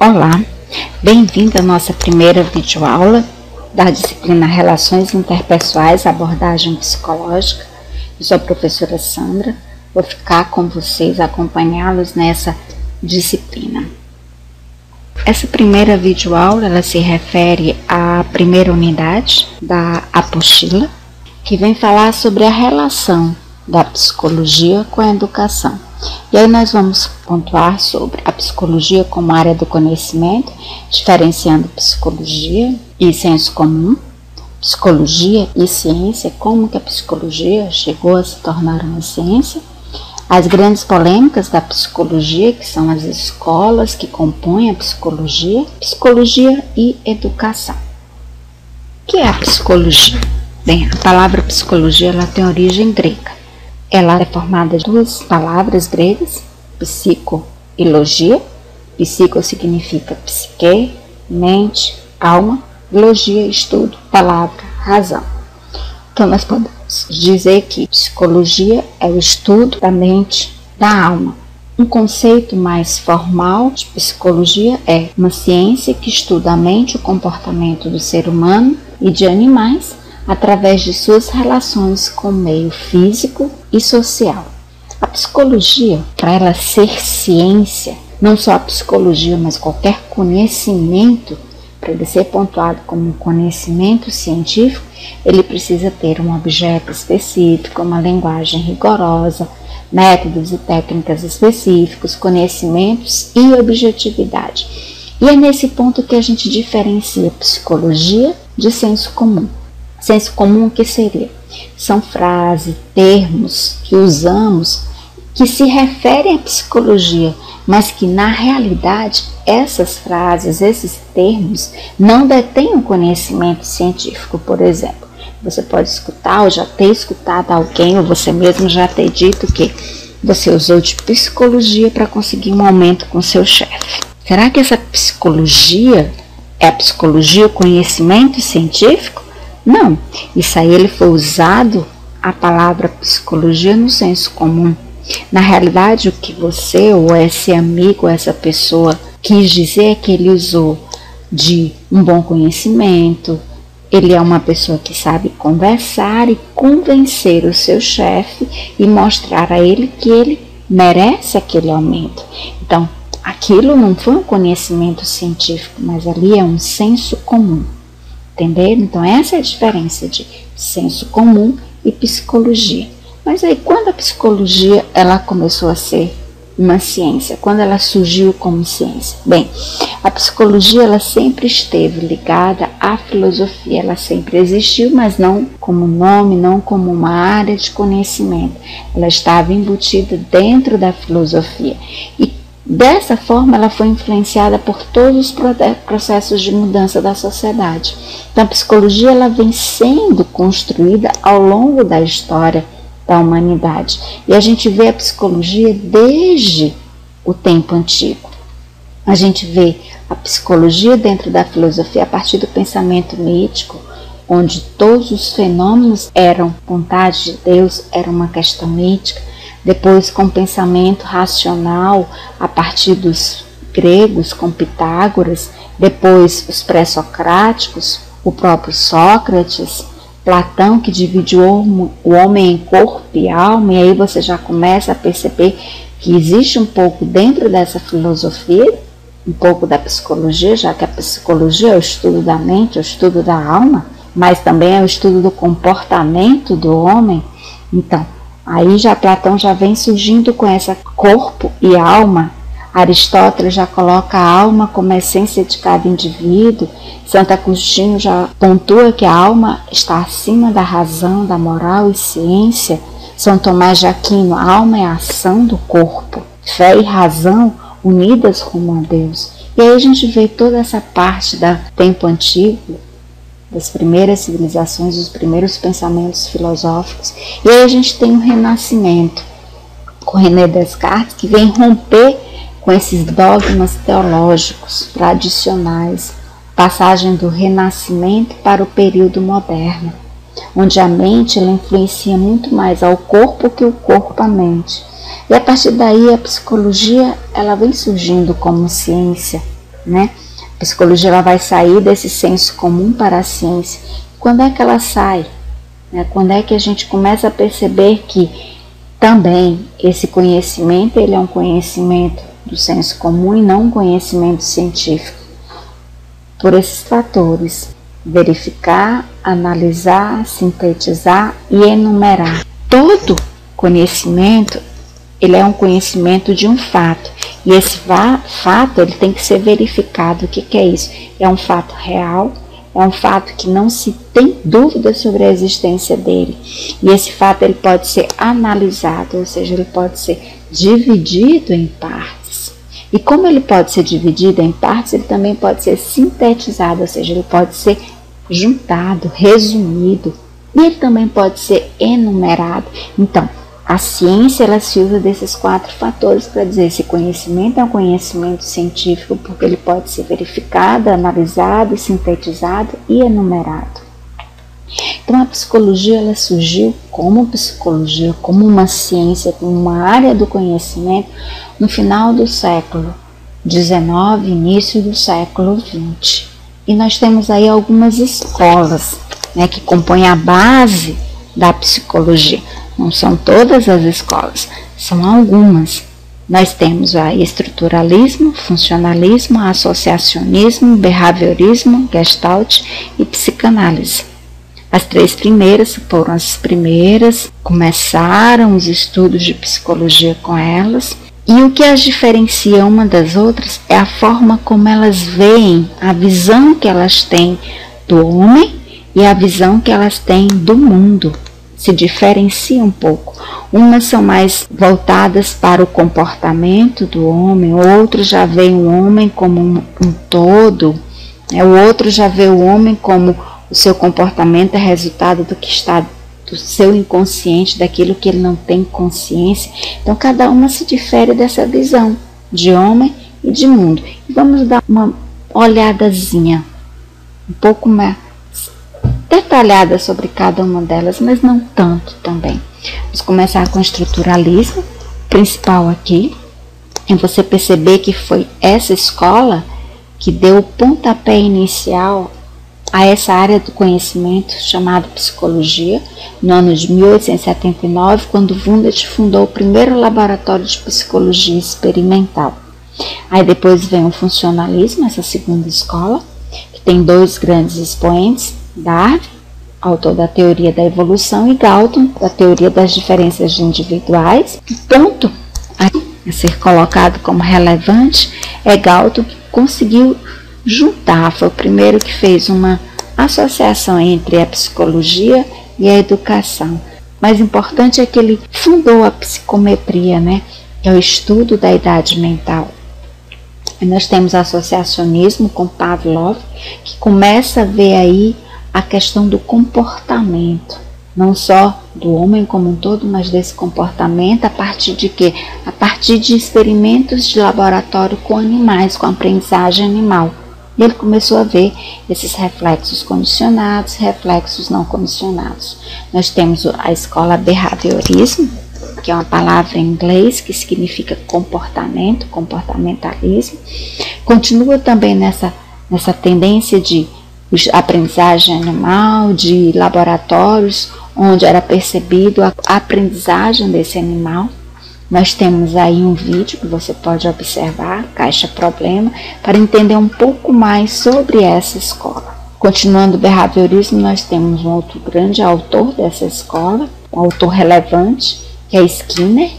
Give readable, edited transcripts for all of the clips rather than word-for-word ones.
Olá, bem-vindo à nossa primeira videoaula da disciplina Relações Interpessoais, Abordagem Psicológica. Eu sou a professora Sandra, vou ficar com vocês, acompanhá-los nessa disciplina. Essa primeira videoaula, ela se refere à primeira unidade da apostila, que vem falar sobre a relação da psicologia com a educação. E aí nós vamos pontuar sobre a psicologia como área do conhecimento, diferenciando psicologia e senso comum, psicologia e ciência, como que a psicologia chegou a se tornar uma ciência, as grandes polêmicas da psicologia, que são as escolas que compõem a psicologia e educação. O que é a psicologia? Bem, a palavra psicologia ela tem origem grega. Ela é formada de duas palavras gregas, psico e logia. Psico significa psique, mente, alma. Logia, estudo, palavra, razão. Então, nós podemos dizer que psicologia é o estudo da mente, da alma. Um conceito mais formal de psicologia é uma ciência que estuda a mente e o comportamento do ser humano e de animais através de suas relações com o meio físico e social. A psicologia, para ela ser ciência, não só a psicologia, mas qualquer conhecimento, para ele ser pontuado como um conhecimento científico, ele precisa ter um objeto específico, uma linguagem rigorosa, métodos e técnicas específicos, conhecimentos e objetividade. E é nesse ponto que a gente diferencia psicologia de senso comum. Senso comum, o que seria? São frases, termos que usamos que se referem à psicologia, mas que na realidade essas frases, esses termos não detêm um conhecimento científico. Por exemplo, você pode escutar ou já ter escutado alguém, ou você mesmo já ter dito que você usou de psicologia para conseguir um aumento com seu chefe. Será que essa psicologia é a psicologia, o conhecimento científico? Não, isso aí ele foi usado a palavra psicologia no senso comum. Na realidade, o que você ou esse amigo, essa pessoa quis dizer é que ele usou de um bom conhecimento, ele é uma pessoa que sabe conversar e convencer o seu chefe e mostrar a ele que ele merece aquele aumento. Então, aquilo não foi um conhecimento científico, mas ali é um senso comum. Entenderam? Então essa é a diferença de senso comum e psicologia. Mas aí quando a psicologia ela começou a ser uma ciência, quando ela surgiu como ciência? Bem, a psicologia ela sempre esteve ligada à filosofia, ela sempre existiu, mas não como nome, não como uma área de conhecimento. Ela estava embutida dentro da filosofia e dessa forma, ela foi influenciada por todos os processos de mudança da sociedade. Então, a psicologia ela vem sendo construída ao longo da história da humanidade. E a gente vê a psicologia desde o tempo antigo. A gente vê a psicologia dentro da filosofia a partir do pensamento mítico, onde todos os fenômenos eram vontade de Deus, era uma questão mítica. Depois com o pensamento racional a partir dos gregos, com Pitágoras, depois os pré-socráticos, o próprio Sócrates, Platão que dividiu o homem em corpo e alma, e aí você já começa a perceber que existe um pouco dentro dessa filosofia, um pouco da psicologia, já que a psicologia é o estudo da mente, é o estudo da alma, mas também é o estudo do comportamento do homem. Então, aí já Platão já vem surgindo com essa corpo e alma. Aristóteles já coloca a alma como a essência de cada indivíduo. Santo Agostinho já pontua que a alma está acima da razão, da moral e ciência. São Tomás de Aquino, a alma é a ação do corpo. Fé e razão unidas rumo a Deus. E aí a gente vê toda essa parte do tempo antigo, das primeiras civilizações, dos primeiros pensamentos filosóficos. E aí a gente tem o Renascimento, com René Descartes, que vem romper com esses dogmas teológicos tradicionais, passagem do Renascimento para o período moderno, onde a mente ela influencia muito mais ao corpo que o corpo à mente. E a partir daí a psicologia ela vem surgindo como ciência né? A psicologia ela vai sair desse senso comum para a ciência. Quando é que ela sai? Quando é que a gente começa a perceber que também esse conhecimento ele é um conhecimento do senso comum e não um conhecimento científico? Por esses fatores: verificar, analisar, sintetizar e enumerar. Todo conhecimento ele é um conhecimento de um fato, e esse fato ele tem que ser verificado. O que é isso? É um fato real, é um fato que não se tem dúvida sobre a existência dele, e esse fato ele pode ser analisado, ou seja, ele pode ser dividido em partes. E como ele pode ser dividido em partes, ele também pode ser sintetizado, ou seja, ele pode ser juntado, resumido, e ele também pode ser enumerado. Então, a ciência ela se usa desses 4 fatores para dizer esse conhecimento é um conhecimento científico porque ele pode ser verificado, analisado, sintetizado e enumerado. Então a psicologia ela surgiu como psicologia, como uma ciência, como uma área do conhecimento no final do século XIX, início do século XX. E nós temos aí algumas escolas, que compõem a base da psicologia. Não são todas as escolas, são algumas. Nós temos o estruturalismo, funcionalismo, associacionismo, behaviorismo, gestalt e psicanálise. As 3 primeiras foram as primeiras, começaram os estudos de psicologia com elas. E o que as diferencia uma das outras é a forma como elas veem, a visão que elas têm do homem e a visão que elas têm do mundo. Se diferencia um pouco. Umas são mais voltadas para o comportamento do homem, outros já veem o homem como um todo, o outro já vê o homem como o seu comportamento é resultado do que está do seu inconsciente, daquilo que ele não tem consciência. Então cada uma se difere dessa visão de homem e de mundo. E vamos dar uma olhadazinha um pouco mais detalhada sobre cada uma delas, mas não tanto também. Vamos começar com o estruturalismo. O principal aqui é você perceber que foi essa escola que deu o pontapé inicial a essa área do conhecimento chamada psicologia, no ano de 1879, quando Wundt fundou o primeiro laboratório de psicologia experimental. Aí depois vem o funcionalismo, essa segunda escola, que tem 2 grandes expoentes: Darwin, autor da teoria da evolução, e Galton, da teoria das diferenças individuais. O ponto a ser colocado como relevante é Galton, que conseguiu juntar, foi o primeiro que fez uma associação entre a psicologia e a educação. Mais importante é que ele fundou a psicometria, que é o estudo da idade mental. E nós temos associacionismo com Pavlov, que começa a ver aí a questão do comportamento, não só do homem como um todo, mas desse comportamento a partir de quê? A partir de experimentos de laboratório com animais, com aprendizagem animal. E ele começou a ver esses reflexos condicionados, reflexos não condicionados. Nós temos a escola behaviorismo, que é uma palavra em inglês que significa comportamento, comportamentalismo. Continua também nessa tendência de aprendizagem animal, de laboratórios, onde era percebido a aprendizagem desse animal. Nós temos aí um vídeo que você pode observar, Caixa Problema, para entender um pouco mais sobre essa escola. Continuando o behaviorismo, nós temos um outro grande autor dessa escola, um autor relevante, que é Skinner,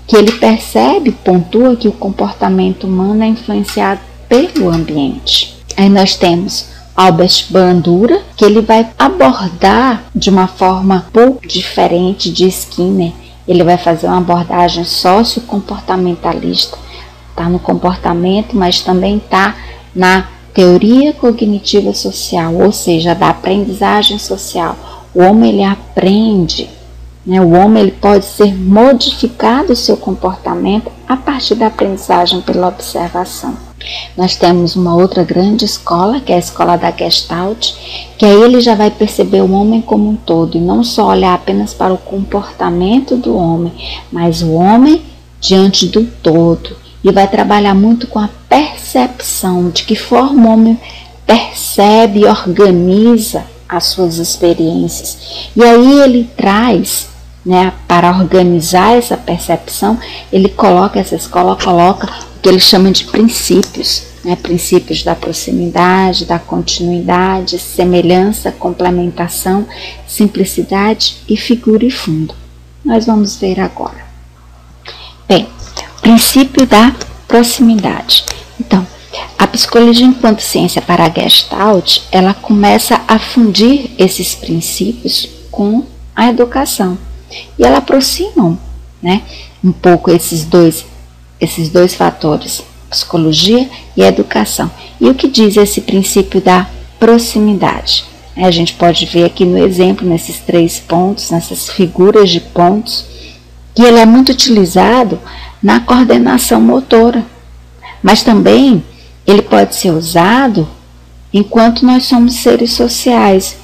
que ele percebe, pontua que o comportamento humano é influenciado pelo ambiente. Aí nós temos Albert Bandura, que ele vai abordar de uma forma um pouco diferente de Skinner. Ele vai fazer uma abordagem sociocomportamentalista. Está no comportamento, mas também está na teoria cognitiva social, ou seja, da aprendizagem social. O homem ele aprende, o homem ele pode ser modificado o seu comportamento a partir da aprendizagem pela observação. Nós temos uma outra grande escola, que é a escola da Gestalt, que aí ele já vai perceber o homem como um todo, e não só olhar apenas para o comportamento do homem, mas o homem diante do todo. e vai trabalhar muito com a percepção, de que forma o homem percebe e organiza as suas experiências. E aí ele traz, né, para organizar essa percepção, ele coloca, essa escola coloca o que ele chama de princípios, né, princípios da proximidade, da continuidade, semelhança, complementação, simplicidade e figura e fundo. Nós vamos ver agora. Bem, princípio da proximidade. Então, a psicologia enquanto ciência para a Gestalt, ela começa a fundir esses princípios com a educação. E ela aproxima, né, um pouco esses dois fatores, psicologia e educação. E o que diz esse princípio da proximidade? A gente pode ver aqui no exemplo, nesses 3 pontos, nessas figuras de pontos, que ele é muito utilizado na coordenação motora, mas também ele pode ser usado enquanto nós somos seres sociais.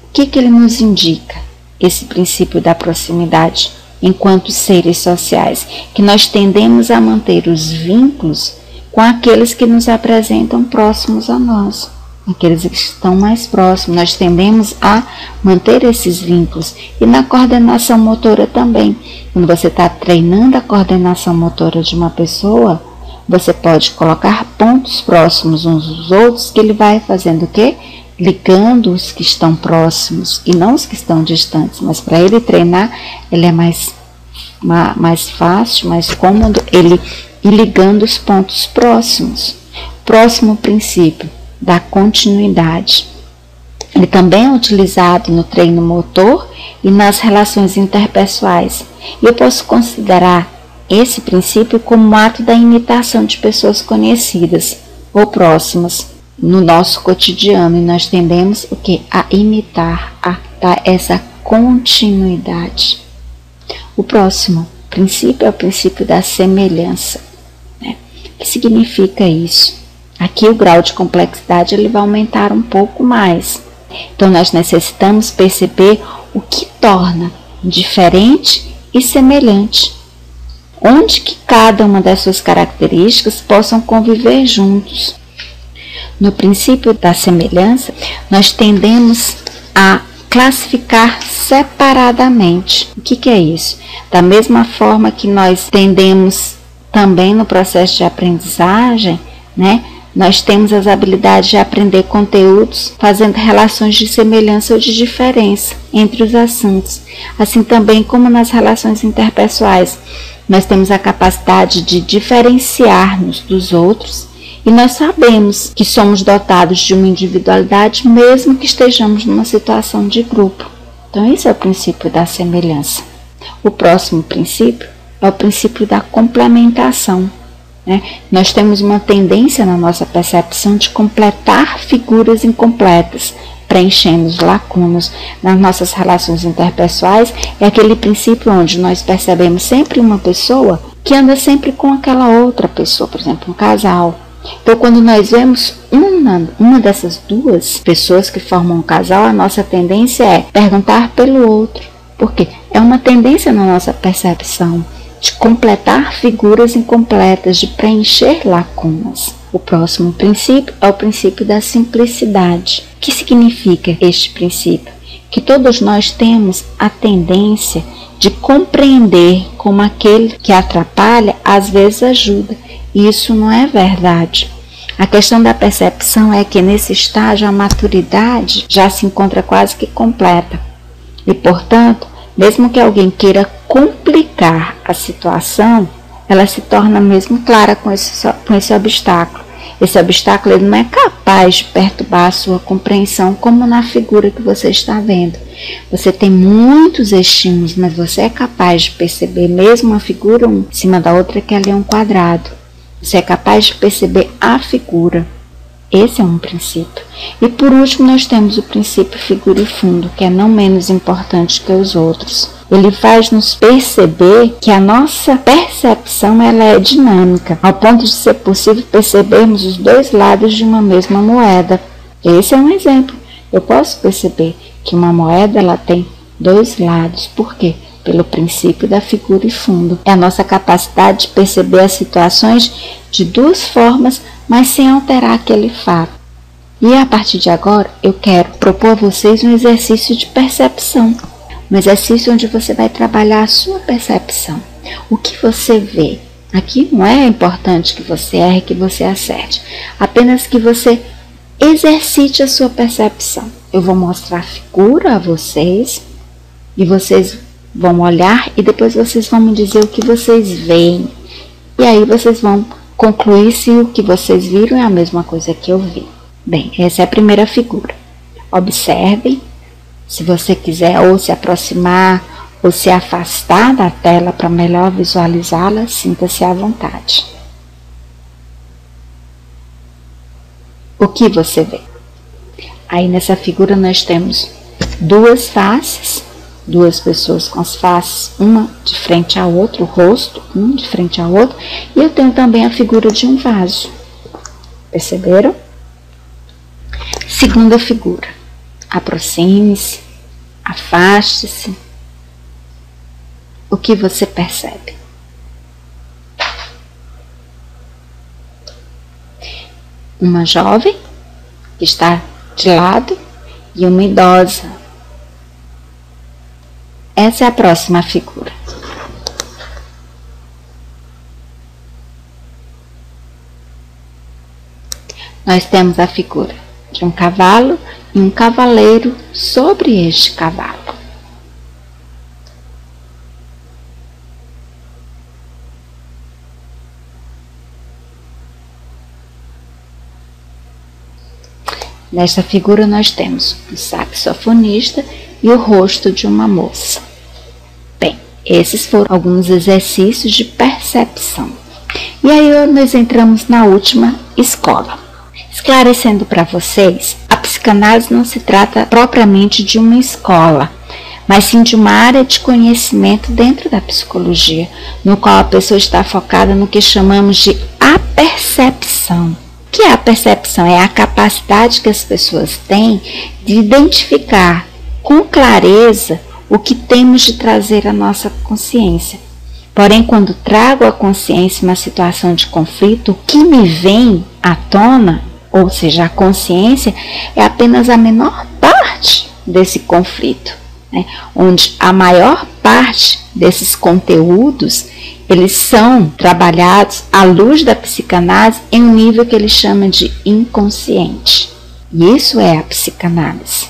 O que ele nos indica, esse princípio da proximidade, enquanto seres sociais? Que nós tendemos a manter os vínculos com aqueles que nos apresentam próximos a nós, aqueles que estão mais próximos. Nós tendemos a manter esses vínculos. E na coordenação motora também. Quando você está treinando a coordenação motora de uma pessoa, você pode colocar pontos próximos uns dos outros, que ele vai fazendo o quê? Ligando os que estão próximos e não os que estão distantes. Mas para ele treinar, ele é mais fácil, mais cômodo, ele ir ligando os pontos próximos. Próximo princípio da continuidade. Ele também é utilizado no treino motor e nas relações interpessoais. E eu posso considerar esse princípio como um ato da imitação de pessoas conhecidas ou próximas no nosso cotidiano. E nós tendemos o quê? A imitar, a dar essa continuidade. O próximo princípio é o princípio da semelhança. Né? O que significa isso? Aqui o grau de complexidade ele vai aumentar um pouco mais. Então nós necessitamos perceber o que torna diferente e semelhante. Onde que cada uma das suas características possam conviver juntos. No princípio da semelhança, nós tendemos a classificar separadamente. O que é isso? Da mesma forma que nós tendemos também no processo de aprendizagem, né? Nós temos as habilidades de aprender conteúdos fazendo relações de semelhança ou de diferença entre os assuntos. Assim também como nas relações interpessoais, nós temos a capacidade de diferenciar-nos dos outros e nós sabemos que somos dotados de uma individualidade mesmo que estejamos numa situação de grupo. Então esse é o princípio da semelhança. O próximo princípio é o princípio da complementação. Nós temos uma tendência na nossa percepção de completar figuras incompletas, preenchendo as lacunas nas nossas relações interpessoais. É aquele princípio onde nós percebemos sempre uma pessoa que anda sempre com aquela outra pessoa, por exemplo, um casal. Então, quando nós vemos uma dessas duas pessoas que formam um casal, a nossa tendência é perguntar pelo outro. Por quê? É uma tendência na nossa percepção de completar figuras incompletas, de preencher lacunas. O próximo princípio é o princípio da simplicidade. O que significa este princípio? Que todos nós temos a tendência de compreender como aquele que atrapalha às vezes ajuda. E isso não é verdade. A questão da percepção é que nesse estágio a maturidade já se encontra quase que completa. E, portanto, mesmo que alguém queira complicar a situação, ela se torna mesmo clara com esse obstáculo. Esse obstáculo ele não é capaz de perturbar a sua compreensão, como na figura que você está vendo. Você tem muitos estímulos, mas você é capaz de perceber mesmo uma figura em cima da outra, que ali é um quadrado. Você é capaz de perceber a figura. Esse é um princípio. E por último nós temos o princípio figura e fundo, que é não menos importante que os outros. Ele faz nos perceber que a nossa percepção ela é dinâmica, ao ponto de ser possível percebermos os dois lados de uma mesma moeda. Esse é um exemplo. Eu posso perceber que uma moeda ela tem dois lados. Por quê? pelo princípio da figura e fundo. É a nossa capacidade de perceber as situações de duas formas, mas sem alterar aquele fato. E a partir de agora, eu quero propor a vocês um exercício de percepção. Um exercício onde você vai trabalhar a sua percepção. O que você vê? Aqui não é importante que você erre, que você acerte. Apenas que você exercite a sua percepção. Eu vou mostrar a figura a vocês e vocês vão olhar e depois vocês vão me dizer o que vocês veem. E aí vocês vão concluir se o que vocês viram é a mesma coisa que eu vi. Bem, essa é a primeira figura. Observem. Se você quiser ou se aproximar ou se afastar da tela para melhor visualizá-la, sinta-se à vontade. O que você vê? Aí nessa figura nós temos duas faces, duas pessoas com as faces, uma de frente à outra, o rosto, um de frente ao outro, e eu tenho também a figura de um vaso. Perceberam? Segunda figura. Aproxime-se, afaste-se. O que você percebe? Uma jovem que está de lado e uma idosa. Essa é a próxima figura. Nós temos a figura de um cavalo e um cavaleiro sobre este cavalo. Nesta figura nós temos um saxofonista e o rosto de uma moça. Bem, esses foram alguns exercícios de percepção. E aí nós entramos na última escola. Esclarecendo para vocês, a psicanálise não se trata propriamente de uma escola, mas sim de uma área de conhecimento dentro da psicologia, no qual a pessoa está focada no que chamamos de apercepção. O que é a percepção? É a capacidade que as pessoas têm de identificar com clareza o que temos de trazer à nossa consciência. Porém, quando trago à consciência uma situação de conflito, o que me vem à tona, ou seja, a consciência, é apenas a menor parte desse conflito, né? Onde a maior parte desses conteúdos, eles são trabalhados à luz da psicanálise em um nível que ele chama de inconsciente. E isso é a psicanálise.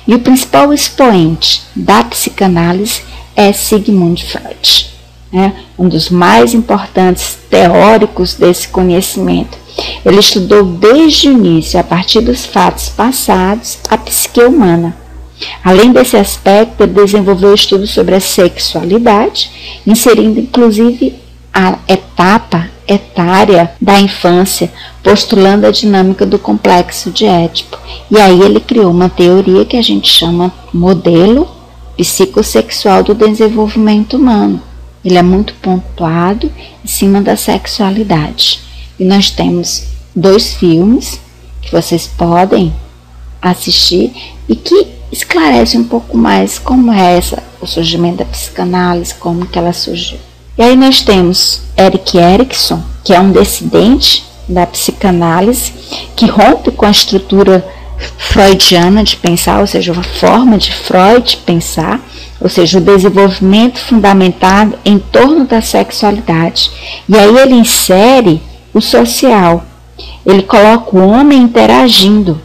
E o principal expoente da psicanálise é Sigmund Freud, né? Um dos mais importantes teóricos desse conhecimento. Ele estudou desde o início, a partir dos fatos passados, a psique humana. Além desse aspecto, ele desenvolveu estudos sobre a sexualidade, inserindo inclusive a etapa etária da infância, postulando a dinâmica do complexo de Édipo. E aí ele criou uma teoria que a gente chama modelo psicossexual do desenvolvimento humano. Ele é muito pontuado em cima da sexualidade. E nós temos 2 filmes que vocês podem assistir e que esclarecem um pouco mais como é o surgimento da psicanálise, como que ela surgiu. E aí nós temos Erik Erikson, que é um dissidente da psicanálise, que rompe com a estrutura freudiana de pensar, ou seja, a forma de Freud pensar, ou seja, o desenvolvimento fundamentado em torno da sexualidade. E aí ele insere o social. Ele coloca o homem interagindo.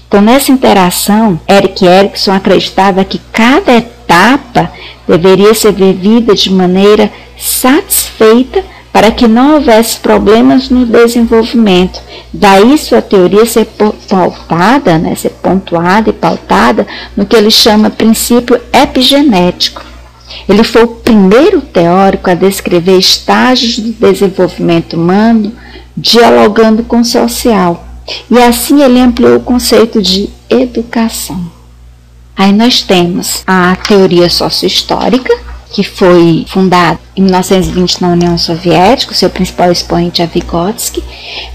Então, nessa interação, Erik Erikson acreditava que cada etapa deveria ser vivida de maneira satisfeita para que não houvesse problemas no desenvolvimento. Daí sua teoria ser pautada, né, ser pontuada e pautada no que ele chama princípio epigenético. Ele foi o primeiro teórico a descrever estágios do desenvolvimento humano dialogando com o social. E assim ele ampliou o conceito de educação. Aí nós temos a teoria sociohistórica, que foi fundada em 1920 na União Soviética, o seu principal expoente é Vygotsky,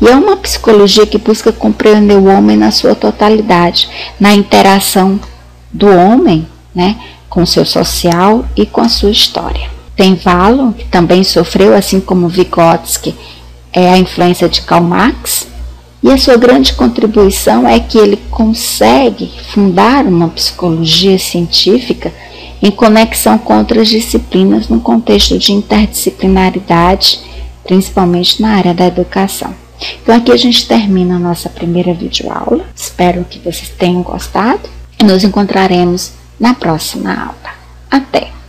e é uma psicologia que busca compreender o homem na sua totalidade, na interação do homem, né, com seu social e com a sua história. Tem Valo, que também sofreu, assim como Vygotsky, a influência de Karl Marx, e a sua grande contribuição é que ele consegue fundar uma psicologia científica em conexão com outras disciplinas no contexto de interdisciplinaridade, principalmente na área da educação. Então aqui a gente termina a nossa primeira videoaula. Espero que vocês tenham gostado e nos encontraremos na próxima aula. Até!